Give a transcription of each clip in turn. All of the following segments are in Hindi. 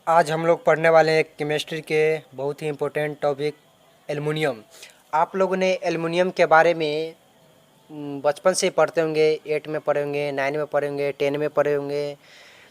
आज हम लोग पढ़ने वाले हैं केमिस्ट्री के बहुत ही इम्पोर्टेंट टॉपिक एल्युमिनियम। आप लोगों ने एल्युमिनियम के बारे में बचपन से ही पढ़ते होंगे, 8 में पढ़े होंगे, 9 में पढ़े होंगे, 10 में पढ़े होंगे।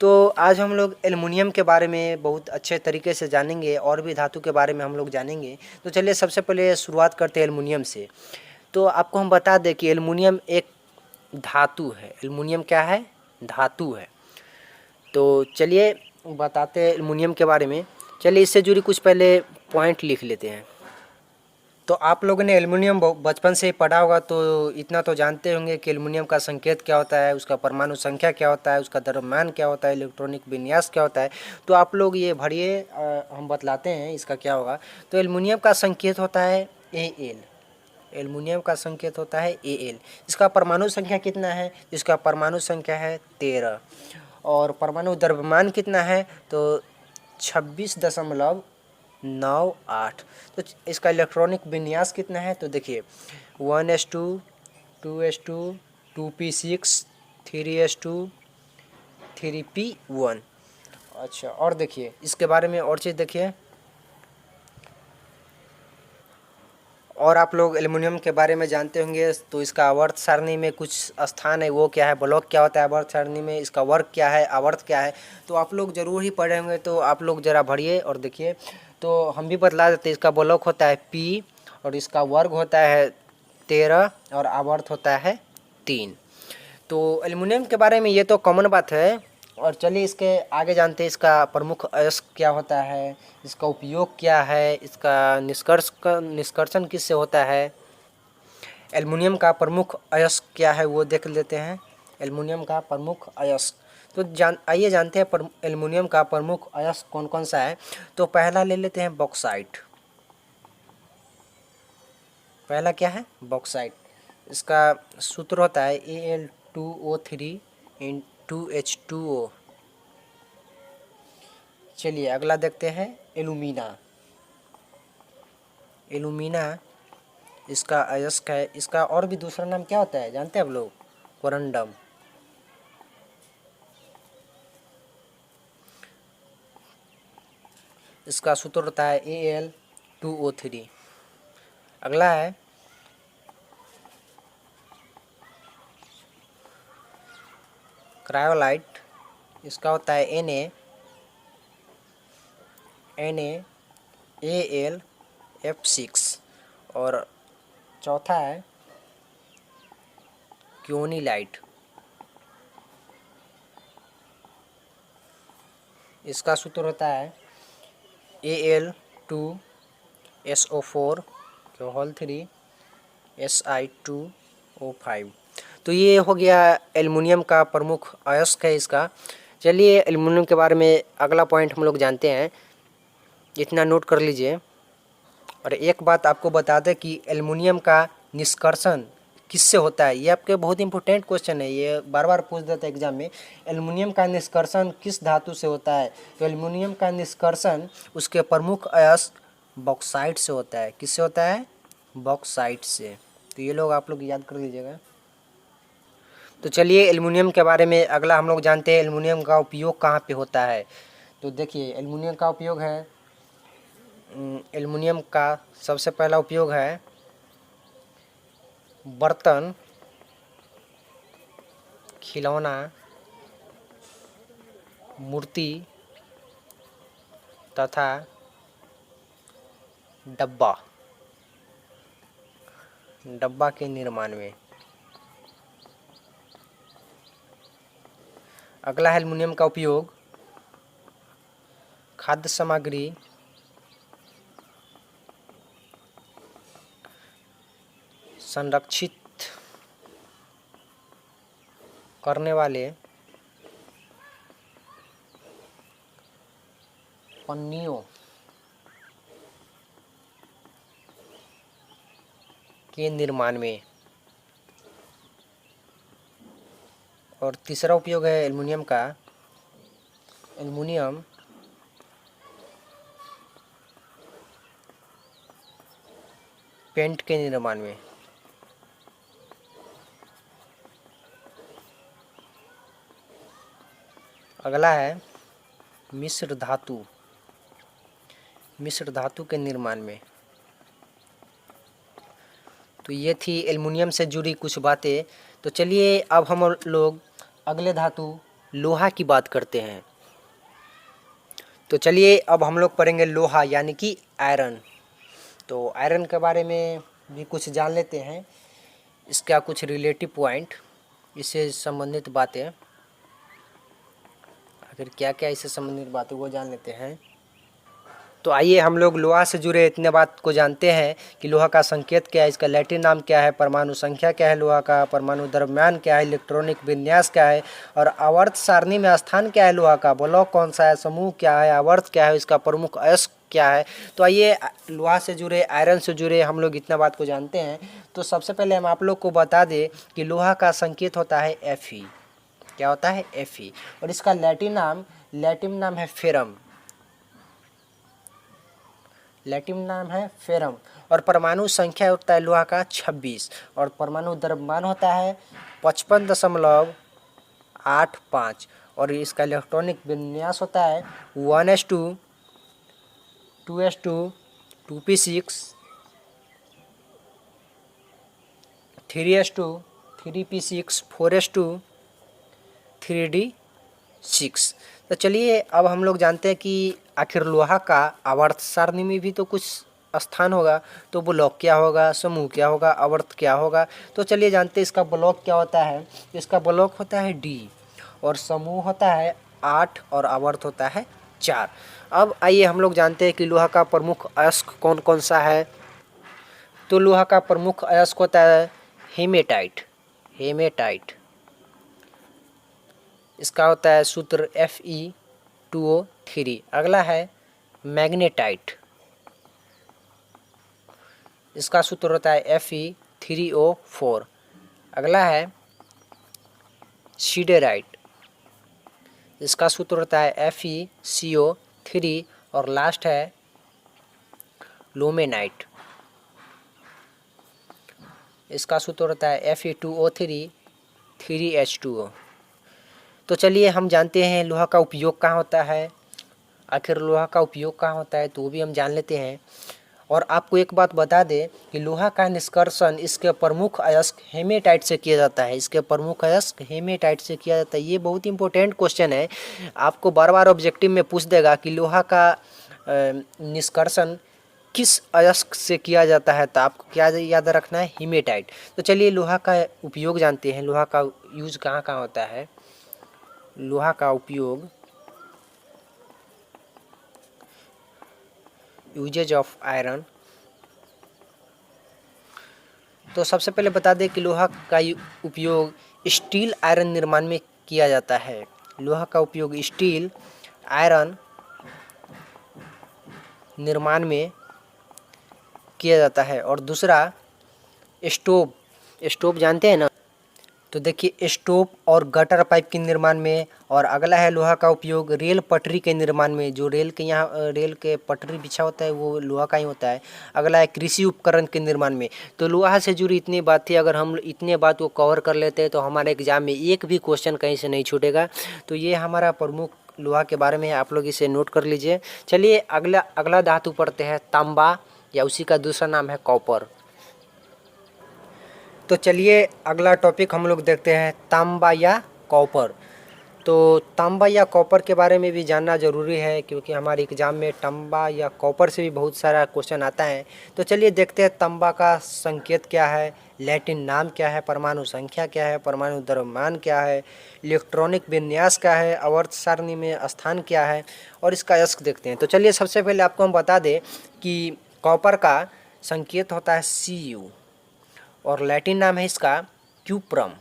तो आज हम लोग एल्युमिनियम के बारे में बहुत अच्छे तरीके से जानेंगे और भी धातु के बारे में हम लोग जानेंगे। तो चलिए सबसे पहले शुरुआत करते हैं एल्युमिनियम से। तो आपको हम बता दें कि एल्युमिनियम एक धातु है। एल्युमिनियम क्या है? धातु है। तो चलिए बताते हैं एल्युमिनियम के बारे में। चलिए इससे जुड़ी कुछ पहले पॉइंट लिख लेते हैं। तो आप लोगों ने एल्युमिनियम बचपन से ही पढ़ा होगा, तो इतना तो जानते होंगे कि एल्युमिनियम का संकेत क्या होता है, उसका परमाणु संख्या क्या होता है, उसका द्रव्यमान क्या होता है, इलेक्ट्रॉनिक विन्यास क्या होता है। तो आप लोग ये भरिए, हम बतलाते हैं इसका क्या होगा। तो एल्युमिनियम का संकेत होता है Al। एल्युमिनियम का संकेत होता है Al। इसका परमाणु संख्या कितना है? इसका परमाणु संख्या है 13। और परमाणु द्रव्यमान कितना है? तो 26.98। तो इसका इलेक्ट्रॉनिक विन्यास कितना है? तो देखिए 1s2 2s2 2p6 3s2 3p1। अच्छा, और देखिए इसके बारे में और चीज़ देखिए। और आप लोग एल्युमिनियम के बारे में जानते होंगे, तो इसका आवर्त सारणी में कुछ स्थान है, वो क्या है? ब्लॉक क्या होता है आवर्त सारणी में? इसका वर्ग क्या है? आवर्त क्या है? तो आप लोग ज़रूर ही पढ़े होंगे। तो आप लोग ज़रा भरिए और देखिए। तो हम भी बतला देते हैं। इसका ब्लॉक होता है P, और इसका वर्ग होता है 13, और आवर्त होता है 3। तो एल्युमिनियम के बारे में ये तो कॉमन बात है। और चलिए इसके आगे जानते हैं। इसका प्रमुख अयस्क क्या होता है, इसका उपयोग क्या है, इसका निष्कर्षण किससे होता है, एल्युमिनियम का प्रमुख अयस्क क्या है वो देख लेते हैं। एल्युमिनियम का प्रमुख अयस्क, तो आइए जानते हैं एल्युमिनियम का प्रमुख अयस्क कौन कौन सा है। तो पहला ले लेते हैं बॉक्साइट। पहला क्या है? बॉक्साइट। इसका सूत्र होता है Al2O3 इन 2H2O। चलिए अगला देखते हैं एल्यूमिना। एल्यूमिना इसका अयस्क है। इसका और भी दूसरा नाम क्या होता है जानते हैं आप लोग? कोरंडम। इसका सूत्र होता है Al2O3। अगला है क्रायोलाइट। इसका होता है NaAlF6। और चौथा है क्योनीलाइट। इसका सूत्र होता है Al2SO4 होल 3 Si2O5। तो ये हो गया एल्युमिनियम का प्रमुख अयस्क है इसका। चलिए एल्युमिनियम के बारे में अगला पॉइंट हम लोग जानते हैं, इतना नोट कर लीजिए। और एक बात आपको बता दें कि एल्युमिनियम का निष्कर्षण किससे होता है। ये आपके बहुत इंपॉर्टेंट क्वेश्चन है, ये बार बार पूछ देता है एग्जाम में। एल्युमिनियम का निष्कर्षण किस धातु से होता है? तो एल्युमिनियम का निष्कर्षण उसके प्रमुख अयस्क बॉक्साइट से होता है। किससे होता है? बॉक्साइट से। तो ये लोग आप लोग याद कर लीजिएगा। तो चलिए एल्युमिनियम के बारे में अगला हम लोग जानते हैं, एल्युमिनियम का उपयोग कहाँ पे होता है। तो देखिए एल्युमिनियम का उपयोग है, एल्युमिनियम का सबसे पहला उपयोग है बर्तन, खिलौना, मूर्ति तथा डब्बा के निर्माण में। अगला है एल्युमिनियम का उपयोग खाद्य सामग्री, संरक्षित करने वाले पन्नियों के निर्माण में। और तीसरा उपयोग है एल्युमिनियम का, एल्युमिनियम पेंट के निर्माण में। अगला है मिश्र धातु। मिश्र धातु के निर्माण में। तो ये थी एल्युमिनियम से जुड़ी कुछ बातें। तो चलिए अब हम लोग अगले धातु लोहा की बात करते हैं। तो चलिए अब हम लोग पढ़ेंगे लोहा यानी कि आयरन। तो आयरन के बारे में भी कुछ जान लेते हैं, इसका कुछ रिलेटिव पॉइंट, इससे संबंधित बातें, आखिर क्या क्या इससे संबंधित बातें वो जान लेते हैं। तो आइए हम लोग लोहा से जुड़े इतने बात को जानते हैं कि लोहा का संकेत क्या है, इसका लैटिन नाम क्या है, परमाणु संख्या क्या है लोहा का, परमाणु द्रव्यमान क्या है, इलेक्ट्रॉनिक विन्यास क्या है, और आवर्त सारणी में स्थान क्या है लोहा का, ब्लॉक कौन सा है, समूह क्या है, आवर्त क्या है, इसका प्रमुख अयस्क क्या है। तो आइए लोहा से जुड़े, आयरन से जुड़े हम लोग इतना बात को जानते हैं। तो सबसे पहले हम आप लोग को बता दें कि लोहा का संकेत होता है Fe। क्या होता है? Fe। और इसका लैटिन नाम है फेरम। लैटिन नाम है फेरम। और परमाणु संख्या होता है लोहा का 26। और परमाणु द्रव्यमान होता है 55.85। और इसका इलेक्ट्रॉनिक विन्यास होता है 1s2 2s2 2p6 3s2 3p6 4s2 3d6। तो चलिए अब हम लोग जानते हैं कि आखिर लोहा का आवर्त सारणी में भी तो कुछ स्थान होगा। तो ब्लॉक क्या होगा, समूह क्या होगा, आवर्त क्या होगा। तो चलिए जानते हैं इसका ब्लॉक क्या होता है। इसका ब्लॉक होता है D, और समूह होता है 8, और आवर्त होता है 4। अब आइए हम लोग जानते हैं कि लोहा का प्रमुख अयस्क कौन कौन सा है। तो लोहा का प्रमुख अयस्क होता है हेमेटाइट। हेमेटाइट इसका होता है सूत्र Fe2O3। अगला है मैग्नेटाइट, इसका सूत्र होता है Fe3O4। अगला है सीडेराइट, इसका सूत्र होता है FeCO3। और लास्ट है लुमेनाइट, इसका सूत्र होता है Fe2O3 3H2O। तो चलिए हम जानते हैं लोहा का उपयोग कहाँ होता है। आखिर लोहा का उपयोग कहाँ होता है तो वो भी हम जान लेते हैं। और आपको एक बात बता दें कि लोहा का निष्कर्षण इसके प्रमुख अयस्क हेमेटाइट से किया जाता है। इसके प्रमुख अयस्क हेमेटाइट से किया जाता है। ये बहुत इंपॉर्टेंट क्वेश्चन है, आपको बार बार ऑब्जेक्टिव में पूछ देगा कि लोहा का निष्कर्षण किस अयस्क से किया जाता है। तो आपको क्या याद रखना है? हेमेटाइट। तो चलिए लोहा का उपयोग जानते हैं, लोहा का यूज कहाँ कहाँ होता है। लोहा का उपयोग, यूजेज ऑफ आयरन। तो सबसे पहले बता दें कि लोहा का उपयोग स्टील आयरन निर्माण में किया जाता है। लोहा का उपयोग स्टील आयरन निर्माण में किया जाता है। और दूसरा स्टोव, स्टोव जानते हैं ना। तो देखिए स्टोव और गटर पाइप के निर्माण में। और अगला है लोहा का उपयोग रेल पटरी के निर्माण में। जो रेल के यहाँ रेल के पटरी बिछा होता है वो लोहा का ही होता है। अगला है कृषि उपकरण के निर्माण में। तो लोहा से जुड़ी इतनी बात थी, अगर हम इतने बात को कवर कर लेते हैं तो हमारे एग्जाम में एक भी क्वेश्चन कहीं से नहीं छूटेगा। तो ये हमारा प्रमुख लोहा के बारे में, आप लोग इसे नोट कर लीजिए। चलिए अगला धातु पढ़ते हैं तांबा, या उसी का दूसरा नाम है कॉपर। तो चलिए अगला टॉपिक हम लोग देखते हैं तांबा या कॉपर। तो तांबा या कॉपर के बारे में भी जानना ज़रूरी है, क्योंकि हमारे एग्ज़ाम में तांबा या कॉपर से भी बहुत सारा क्वेश्चन आता है। तो चलिए देखते हैं तांबा का संकेत क्या है, लैटिन नाम क्या है, परमाणु संख्या क्या है, परमाणु द्रव्यमान क्या है, इलेक्ट्रॉनिक विन्यास क्या है, आवर्त सारणी में स्थान क्या है, और इसका अयस्क देखते हैं। तो चलिए सबसे पहले आपको हम बता दें कि कॉपर का संकेत होता है Cu, और लैटिन नाम है इसका क्यूप्रम।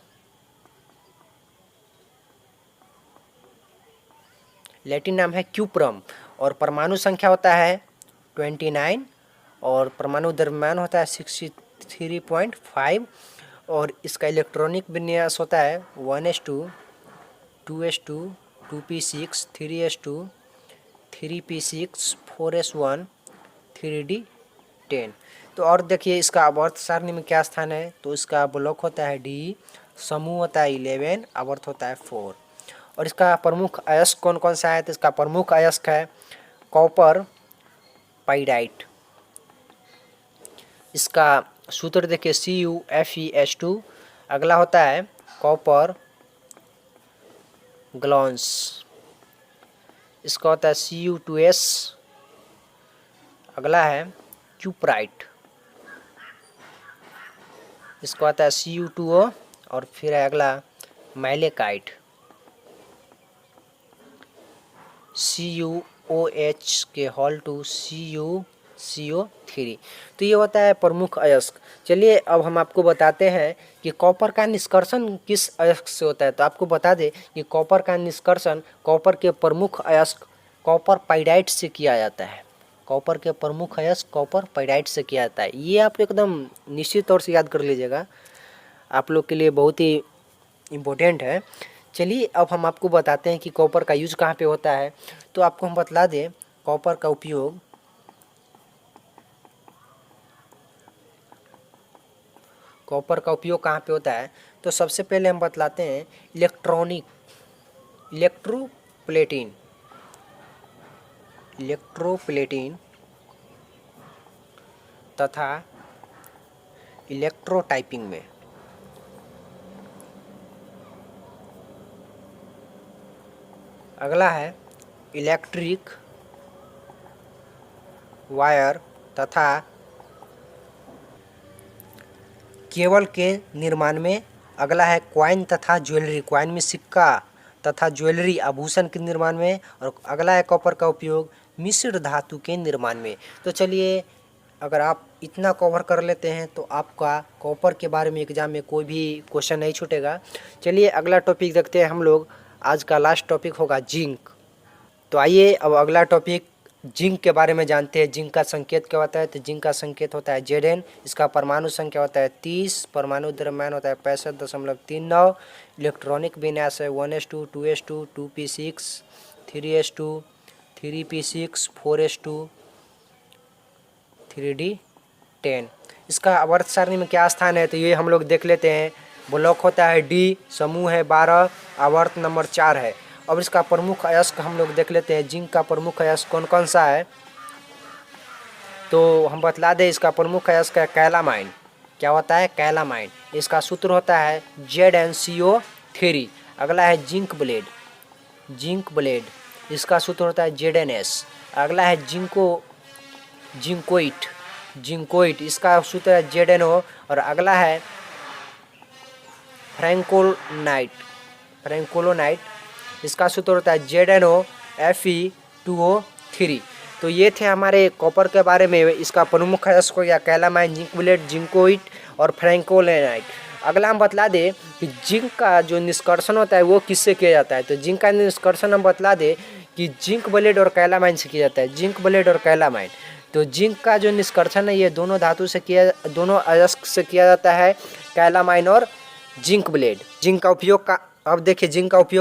लैटिन नाम है क्यूप्रम। और परमाणु संख्या होता है 29। और परमाणु द्रव्यमान होता है 63.5। और इसका इलेक्ट्रॉनिक विन्यास होता है 1s2 2s2 2p6 3s2 3p6 4s1 3d10। तो और देखिए इसका आवर्त सारणी में क्या स्थान है। तो इसका ब्लॉक होता है D, समूह होता है 11, आवर्त होता है 4। और इसका प्रमुख अयस्क कौन कौन सा है। तो इसका प्रमुख अयस्क है कॉपर, पाइराइट। इसका सूत्र देखिए CuFeS2। अगला होता है कॉपर ग्लॉन्स। इसका होता है Cu2S। अगला है क्यूप्राइट। इसका होता है Cu2O। और फिर है अगला मैलेकाइट, CuOH के होल टू CuCO3। तो ये होता है प्रमुख अयस्क। चलिए अब हम आपको बताते हैं कि कॉपर का निष्कर्षण किस अयस्क से होता है। तो आपको बता दें कि कॉपर का निष्कर्षण कॉपर के प्रमुख अयस्क कॉपर पाइराइट से किया जाता है। कॉपर के प्रमुख अयस्क कॉपर पाइराइट से किया जाता है। ये आप एकदम निश्चित तौर से याद कर लीजिएगा, आप लोग के लिए बहुत ही इम्पोर्टेंट है। चलिए अब हम आपको बताते हैं कि कॉपर का यूज कहाँ पे होता है। तो आपको हम बतला दें कॉपर का उपयोग कहाँ पे होता है। तो सबसे पहले हम बतलाते हैं इलेक्ट्रोप्लेटिन तथा इलेक्ट्रोटाइपिंग में। अगला है इलेक्ट्रिक वायर तथा केबल के निर्माण में। अगला है कॉइन तथा ज्वेलरी, कॉइन में सिक्का तथा ज्वेलरी आभूषण के निर्माण में। और अगला है कॉपर का उपयोग मिश्र धातु के निर्माण में। तो चलिए अगर आप इतना कवर कर लेते हैं तो आपका कॉपर के बारे में एग्जाम में कोई भी क्वेश्चन नहीं छूटेगा। चलिए अगला टॉपिक देखते हैं हम लोग। आज का लास्ट टॉपिक होगा जिंक। तो आइए अब अगला टॉपिक जिंक के बारे में जानते हैं। जिंक का संकेत क्या होता है। तो जिंक का संकेत होता है Zn। इसका परमाणु संख्या होता है 30, परमाणु द्रव्यमान होता है 65.39, इलेक्ट्रॉनिक विन्यास है 1s2 2s2 2p6 3s2 3p6 4s2 3d10। इसका आवर्त सारणी में क्या स्थान है। तो ये हम लोग देख लेते हैं। ब्लॉक होता है D, समूह है 12, आवर्त नंबर 4 है। अब इसका प्रमुख अयस्क हम लोग देख लेते हैं। जिंक का प्रमुख अयस्क कौन कौन सा है। तो हम बतला दें इसका प्रमुख अयस्क है कैलामाइन। क्या होता है कैलामाइन। इसका सूत्र होता है ZnCO3। अगला है जिंक ब्लेड। इसका सूत्र होता है ZnS। अगला है जिंकोइट। इसका सूत्र है ZnO। और अगला है फ्रैंकोलोनाइट। इसका सूत्र होता है ZnO Fe2O3। तो ये थे हमारे कॉपर के बारे में। इसका प्रमुख अयस्क हो गया कैलामाइन, जिंक ब्लेड, जिंकोइट और फ्रैंकोलोनाइट। अगला हम बतला दें कि जिंक का जो निष्कर्षण होता है वो किससे किया जाता है। तो जिंक का निष्कर्षण हम बतला दें कि जिंक ब्लेड और कैलामाइन से किया जाता है। जिंक ब्लेड और कैलामाइन। तो जिंक का जो निष्कर्षण है ये दोनों अयस्क से किया जाता है, कैलामाइन और जिंक ब्लेड। जिंक का उपयोग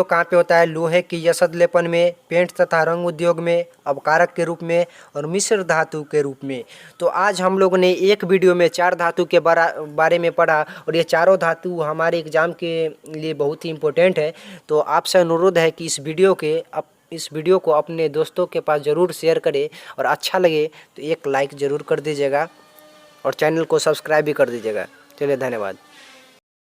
कहाँ पे होता है। लोहे की यशद लेपन में, पेंट तथा रंग उद्योग में, अवकारक के रूप में और मिश्र धातु के रूप में। तो आज हम लोगों ने एक वीडियो में 4 धातु के बारे में पढ़ा और ये चारों धातु हमारे एग्जाम के लिए बहुत ही इम्पोर्टेंट है। तो आपसे अनुरोध है कि इस वीडियो को अपने दोस्तों के पास ज़रूर शेयर करें और अच्छा लगे तो एक लाइक ज़रूर कर दीजिएगा और चैनल को सब्सक्राइब भी कर दीजिएगा। चलिए धन्यवाद।